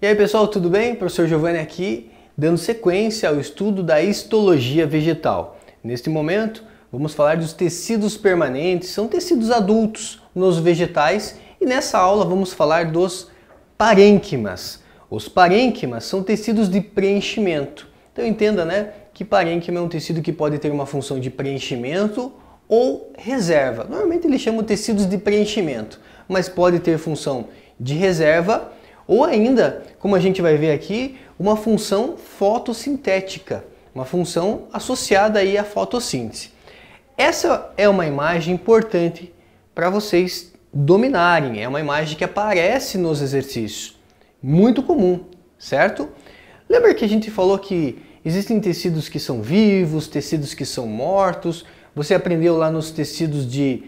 E aí pessoal, tudo bem? Professor Giovanni aqui, dando sequência ao estudo da histologia vegetal. Neste momento, vamos falar dos tecidos permanentes, são tecidos adultos nos vegetais, e nessa aula vamos falar dos parênquimas. Os parênquimas são tecidos de preenchimento. Então entenda, né, que parênquima é um tecido que pode ter uma função de preenchimento ou reserva. Normalmente eles chamam tecidos de preenchimento, mas pode ter função de reserva ou ainda, como a gente vai ver aqui, uma função fotossintética, uma função associada aí à fotossíntese. Essa é uma imagem importante para vocês dominarem, é uma imagem que aparece nos exercícios, muito comum, certo? Lembra que a gente falou que existem tecidos que são vivos, tecidos que são mortos? Você aprendeu lá nos tecidos de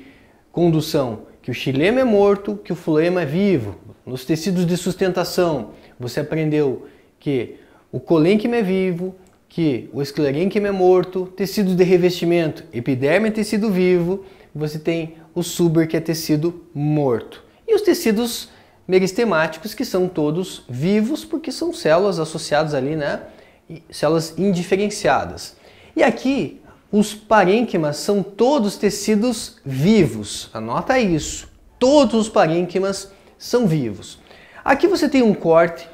condução que o xilema é morto, que o floema é vivo. Nos tecidos de sustentação, você aprendeu que o colênquima é vivo, que o esclerênquima é morto. Tecidos de revestimento, epiderme é tecido vivo, você tem o suber, que é tecido morto. E os tecidos meristemáticos, que são todos vivos, porque são células associadas ali, né? Células indiferenciadas. E aqui, os parênquimas são todos tecidos vivos. Anota isso. Todos os parênquimas são vivos. Aqui você tem um corte.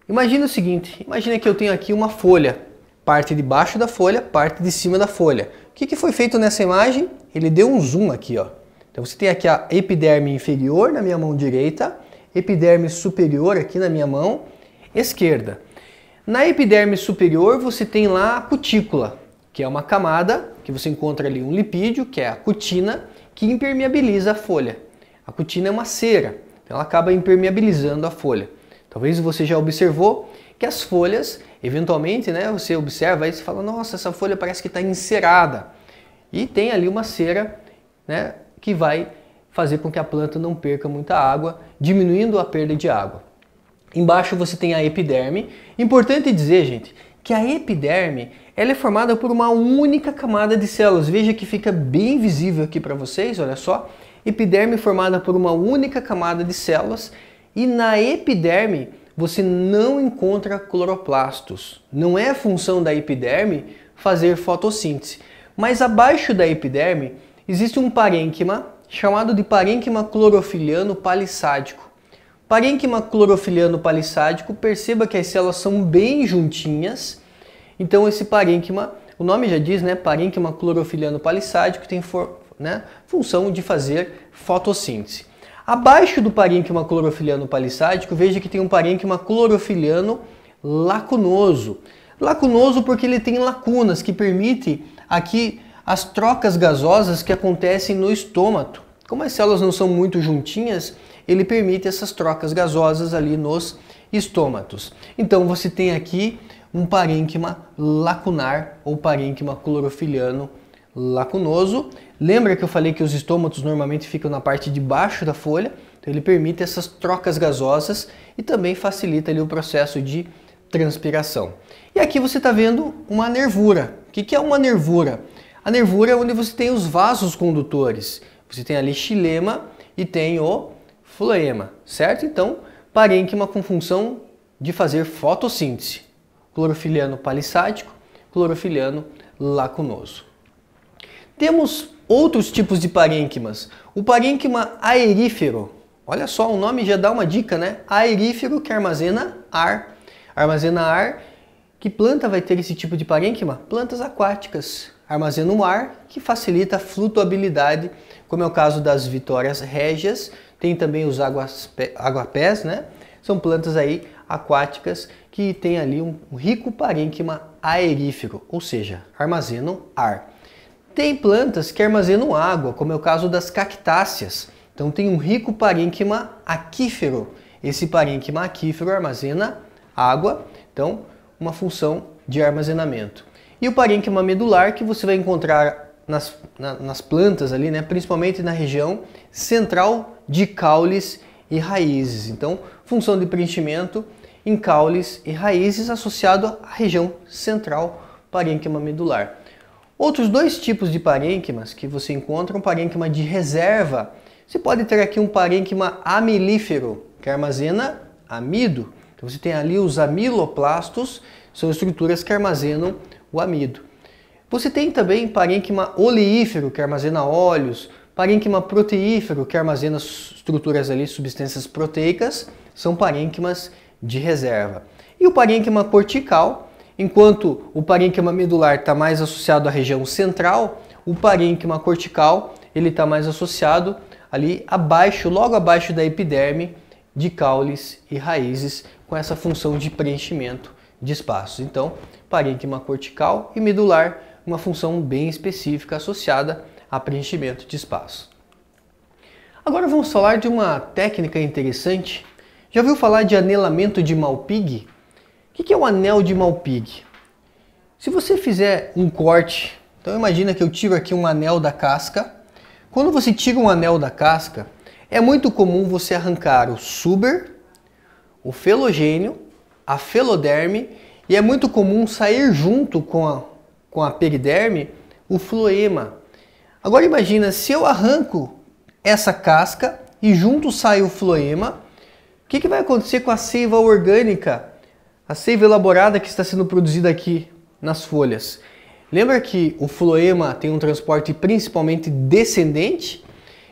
Imagina o seguinte, imagina que eu tenho aqui uma folha. Parte de baixo da folha, parte de cima da folha. O que foi feito nessa imagem? Ele deu um zoom aqui, ó. Então você tem aqui a epiderme inferior na minha mão direita, epiderme superior aqui na minha mão esquerda. Na epiderme superior você tem lá a cutícula, que é uma camada que você encontra ali um lipídio, que é a cutina, que impermeabiliza a folha. A cutina é uma cera, então ela acaba impermeabilizando a folha. Talvez você já observou que as folhas, eventualmente, né, você observa e você fala, nossa, essa folha parece que está encerada. E tem ali uma cera, né, que vai fazer com que a planta não perca muita água, diminuindo a perda de água. Embaixo você tem a epiderme. Importante dizer, gente, que a epiderme ela é formada por uma única camada de células. Veja que fica bem visível aqui para vocês, olha só. Epiderme formada por uma única camada de células, e na epiderme você não encontra cloroplastos. Não é função da epiderme fazer fotossíntese. Mas abaixo da epiderme existe um parênquima chamado de parênquima clorofiliano palissádico. Parênquima clorofiliano palissádico, perceba que as células são bem juntinhas. Então esse parênquima, o nome já diz, né, parênquima clorofiliano palissádico, tem função de fazer fotossíntese. Abaixo do parênquima clorofiliano palissádico, veja que tem um parênquima clorofiliano lacunoso. Lacunoso porque ele tem lacunas que permitem aqui as trocas gasosas que acontecem no estômato. Como as células não são muito juntinhas, ele permite essas trocas gasosas ali nos estômatos. Então você tem aqui um parênquima lacunar ou parênquima clorofiliano lacunoso. Lembra que eu falei que os estômatos normalmente ficam na parte de baixo da folha? Então ele permite essas trocas gasosas e também facilita ali o processo de transpiração. E aqui você está vendo uma nervura. O que é uma nervura? A nervura é onde você tem os vasos condutores. Você tem ali xilema e tem o floema, certo? Então, parênquima com função de fazer fotossíntese. Clorofiliano palissádico, clorofiliano lacunoso. Temos outros tipos de parênquimas. O parênquima aerífero. Olha só, o nome já dá uma dica, né? Aerífero, que armazena ar. Armazena ar. Que planta vai ter esse tipo de parênquima? Plantas aquáticas. Armazenam ar, que facilita a flutuabilidade, como é o caso das vitórias régias. Tem também os aguapés, né? São plantas aí aquáticas que têm ali um rico parênquima aerífero, ou seja, armazenam ar. Tem plantas que armazenam água, como é o caso das cactáceas. Então tem um rico parênquima aquífero. Esse parênquima aquífero armazena água, então uma função de armazenamento. E o parênquima medular, que você vai encontrar nas plantas ali, né, principalmente na região central de caules e raízes. Então, função de preenchimento em caules e raízes associado à região central, parênquima medular. Outros dois tipos de parênquimas que você encontra, um parênquima de reserva. Você pode ter aqui um parênquima amilífero, que armazena amido. Então você tem ali os amiloplastos, são estruturas que armazenam o amido. Você tem também parênquima oleífero, que armazena óleos, parênquima proteífero, que armazena estruturas ali, substâncias proteicas, são parênquimas de reserva. E o parênquima cortical, enquanto o parênquima medular está mais associado à região central, o parênquima cortical ele está mais associado ali abaixo, logo abaixo da epiderme, de caules e raízes, com essa função de preenchimento de espaços. Então, parênquima cortical e medular, uma função bem específica associada a preenchimento de espaço. Agora vamos falar de uma técnica interessante. Já ouviu falar de anelamento de Malpighi? O que é o anel de Malpighi? Se você fizer um corte, então imagina que eu tiro aqui um anel da casca. Quando você tira um anel da casca, é muito comum você arrancar o suber, o felogênio, a feloderme, e é muito comum sair junto com a periderme o floema. Agora imagina, se eu arranco essa casca e junto sai o floema, o que vai acontecer com a seiva orgânica, a seiva elaborada que está sendo produzida aqui nas folhas? Lembra que o floema tem um transporte principalmente descendente?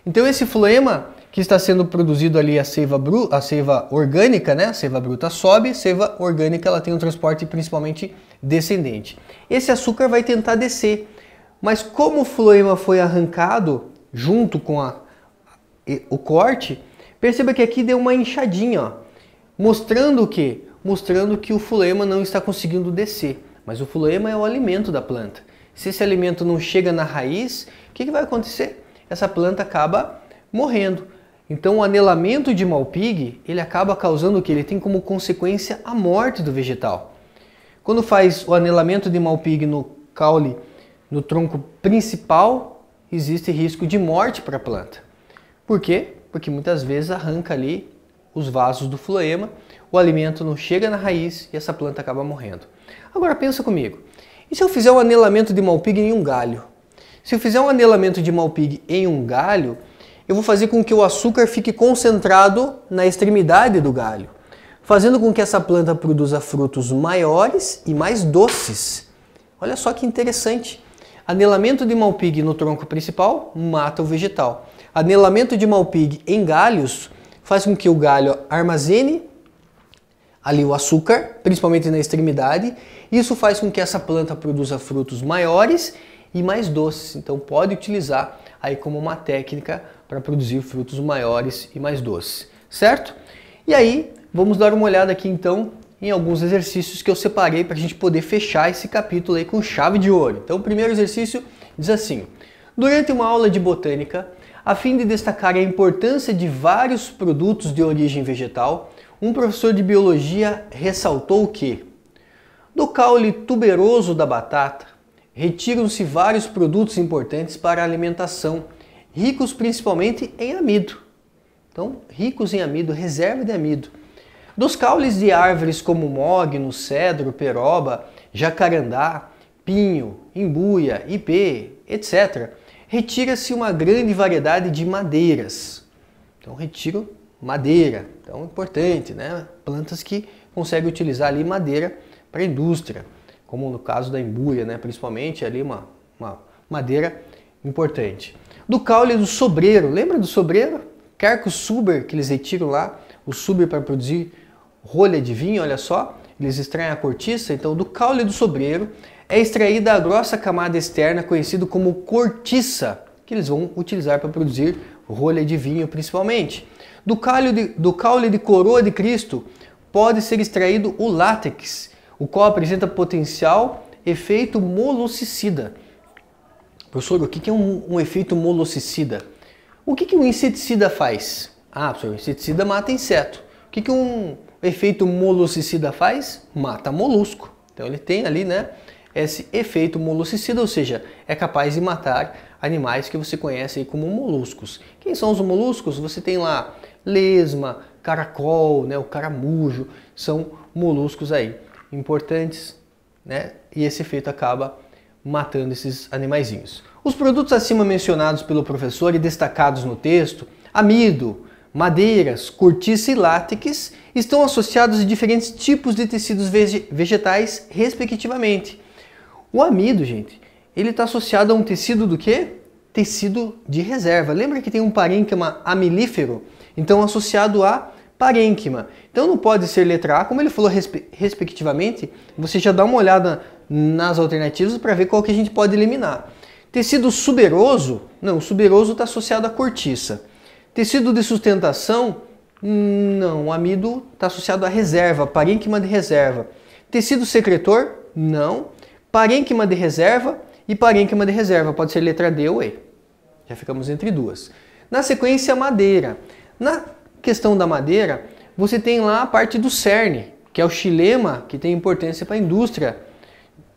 Então esse floema que está sendo produzido ali, a seiva orgânica, né? A seiva bruta sobe, a seiva orgânica ela tem um transporte principalmente descendente. Esse açúcar vai tentar descer, mas como o floema foi arrancado junto com o corte, perceba que aqui deu uma inchadinha, ó, mostrando o quê? Mostrando que o floema não está conseguindo descer. Mas o floema é o alimento da planta. Se esse alimento não chega na raiz, o que vai acontecer? Essa planta acaba morrendo. Então o anelamento de Malpighi, ele acaba causando o que? Ele tem como consequência a morte do vegetal. Quando faz o anelamento de Malpighi no caule, no tronco principal, existe risco de morte para a planta. Por quê? Porque muitas vezes arranca ali os vasos do floema, o alimento não chega na raiz e essa planta acaba morrendo. Agora pensa comigo, e se eu fizer um anelamento de Malpighi em um galho? Se eu fizer um anelamento de Malpighi em um galho, eu vou fazer com que o açúcar fique concentrado na extremidade do galho, fazendo com que essa planta produza frutos maiores e mais doces. Olha só que interessante. Anelamento de Malpighi no tronco principal mata o vegetal. Anelamento de Malpighi em galhos faz com que o galho armazene ali o açúcar, principalmente na extremidade. Isso faz com que essa planta produza frutos maiores e mais doces. Então pode utilizar aí como uma técnica para produzir frutos maiores e mais doces, certo? E aí vamos dar uma olhada aqui então em alguns exercícios que eu separei para a gente poder fechar esse capítulo aí com chave de ouro. Então o primeiro exercício diz assim: durante uma aula de botânica, a fim de destacar a importância de vários produtos de origem vegetal, um professor de biologia ressaltou que do caule tuberoso da batata retiram-se vários produtos importantes para a alimentação, ricos principalmente em amido. Então, ricos em amido, reserva de amido. Dos caules de árvores como mogno, cedro, peroba, jacarandá, pinho, imbuia, ipê, etc., retira-se uma grande variedade de madeiras. Então, retiro madeira, então importante, né? Plantas que conseguem utilizar ali madeira para a indústria, como no caso da imbuia, né? Principalmente ali uma madeira importante. Do caule do sobreiro, lembra do sobreiro? Quercus suber, que eles retiram lá, o suber para produzir rolha de vinho, olha só, eles extraem a cortiça. Então do caule do sobreiro é extraída a grossa camada externa, conhecida como cortiça, que eles vão utilizar para produzir rolha de vinho principalmente. Do caule de coroa de Cristo pode ser extraído o látex, o qual apresenta potencial efeito molossicida. Professor, o que é um efeito molossicida? O que um inseticida faz? Ah, professor, o inseticida mata inseto. O que um efeito molossicida faz? Mata molusco. Então ele tem ali, né, esse efeito molossicida, ou seja, é capaz de matar animais que você conhece aí como moluscos. Quem são os moluscos? Você tem lá lesma, caracol, né, o caramujo, são moluscos aí importantes, né, e esse efeito acaba matando esses animaizinhos. Os produtos acima mencionados pelo professor e destacados no texto, amido, madeiras, cortiça e látex estão associados a diferentes tipos de tecidos vegetais, respectivamente. O amido, gente, ele está associado a um tecido do quê? Tecido de reserva. Lembra que tem um parênquima amilífero? Então, associado a parênquima. Então, não pode ser letra A, como ele falou respectivamente, você já dá uma olhada nas alternativas para ver qual que a gente pode eliminar. Tecido suberoso, não, o suberoso está associado à cortiça. Tecido de sustentação, não, o amido está associado à reserva, parênquima de reserva. Tecido secretor, não. Parênquima de reserva e parênquima de reserva, pode ser letra D ou E. Já ficamos entre duas. Na sequência, madeira. Na questão da madeira, você tem lá a parte do cerne, que é o xilema, que tem importância para a indústria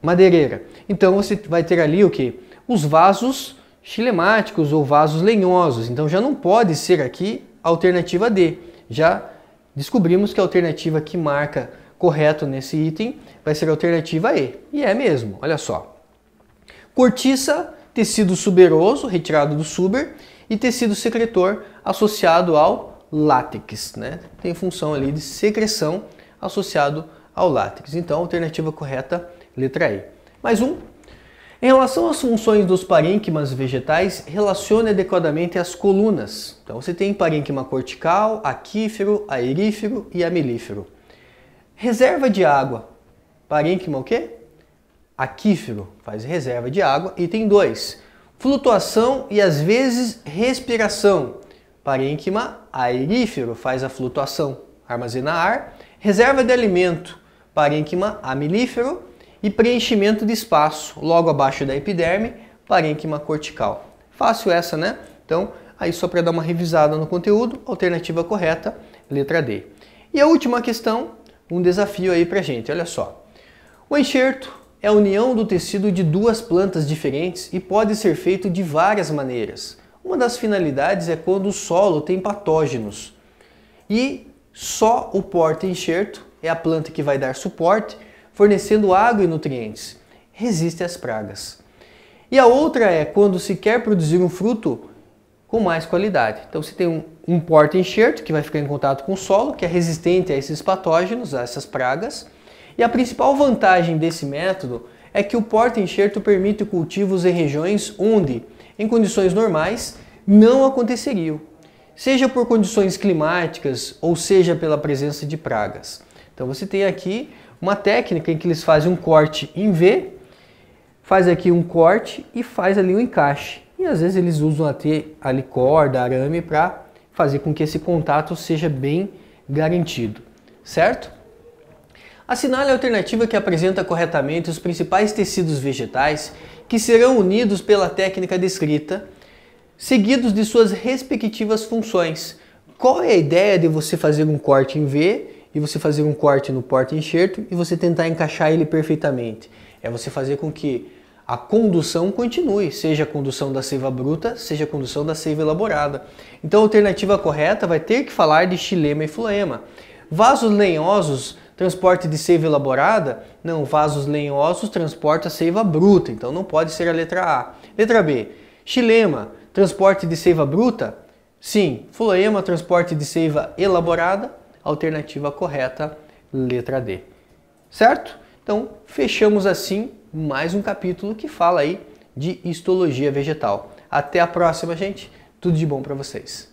madeireira. Então você vai ter ali o que? Os vasos xilemáticos ou vasos lenhosos. Então já não pode ser aqui a alternativa D. Já descobrimos que a alternativa que marca correto nesse item vai ser a alternativa E. E é mesmo, olha só. Cortiça, tecido suberoso, retirado do suber, e tecido secretor associado ao látex, né? Tem função ali de secreção associado ao látex. Então, a alternativa correta, letra E. Mais um. Em relação às funções dos parênquimas vegetais, relacione adequadamente as colunas. Então, você tem parênquima cortical, aquífero, aerífero e amilífero. Reserva de água. Parênquima o quê? Aquífero, faz reserva de água. Item 2. Flutuação e às vezes respiração. Parênquima aerífero, faz a flutuação, armazena ar. Reserva de alimento. Parênquima amilífero. E preenchimento de espaço, logo abaixo da epiderme, parênquima cortical. Fácil essa, né? Então, aí só para dar uma revisada no conteúdo, alternativa correta, letra D. E a última questão, um desafio aí pra gente, olha só. O enxerto é a união do tecido de duas plantas diferentes e pode ser feito de várias maneiras. Uma das finalidades é quando o solo tem patógenos. E só o porta-enxerto é a planta que vai dar suporte, fornecendo água e nutrientes, resiste às pragas. E a outra é quando se quer produzir um fruto com mais qualidade. Então você tem um porta-enxerto que vai ficar em contato com o solo, que é resistente a esses patógenos, a essas pragas. E a principal vantagem desse método é que o porta-enxerto permite cultivos em regiões onde, em condições normais, não aconteceriam, seja por condições climáticas ou seja pela presença de pragas. Então você tem aqui uma técnica em que eles fazem um corte em V, faz aqui um corte e faz ali um encaixe. E às vezes eles usam até ali corda, arame para fazer com que esse contato seja bem garantido, certo? Assinale a alternativa que apresenta corretamente os principais tecidos vegetais que serão unidos pela técnica descrita, seguidos de suas respectivas funções. Qual é a ideia de você fazer um corte em V e você fazer um corte no porta-enxerto e você tentar encaixar ele perfeitamente? É você fazer com que a condução continue, seja a condução da seiva bruta, seja a condução da seiva elaborada. Então a alternativa correta vai ter que falar de xilema e floema. Vasos lenhosos, transporte de seiva elaborada? Não, vasos lenhosos transporta seiva bruta, então não pode ser a letra A. Letra B, xilema, transporte de seiva bruta? Sim. Floema, transporte de seiva elaborada? Alternativa correta, letra D. Certo? Então, fechamos assim mais um capítulo que fala aí de histologia vegetal. Até a próxima, gente. Tudo de bom para vocês.